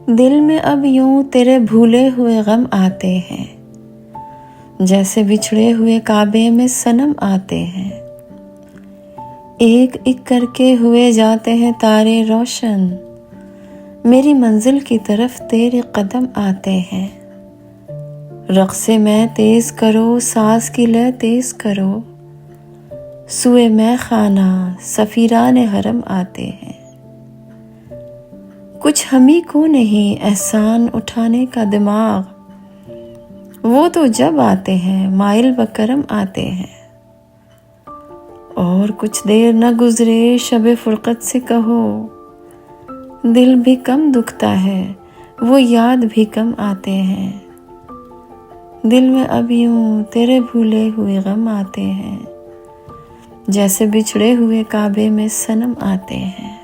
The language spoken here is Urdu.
دل میں اب یوں تیرے بھولے ہوئے غم آتے ہیں، جیسے بچھڑے ہوئے کعبے میں صنم آتے ہیں۔ ایک ایک کر کے ہوئے جاتے ہیں تارے روشن، میری منزل کی طرف تیرے قدم آتے ہیں۔ رقص میں تیز کرو، ساز کی لے تیز کرو، سوئے میں خانہ سفیران حرم آتے ہیں۔ کچھ ہمیں کو نہیں احسان اٹھانے کا دماغ، وہ تو جب آتے ہیں مائل بکرم آتے ہیں۔ اور کچھ دیر نہ گزرے شب فرقت سے کہو، دل بھی کم دکھتا ہے وہ یاد بھی کم آتے ہیں۔ دل میں اب یوں تیرے بھولے ہوئے غم آتے ہیں، جیسے بچھڑے ہوئے کعبے میں صنم آتے ہیں۔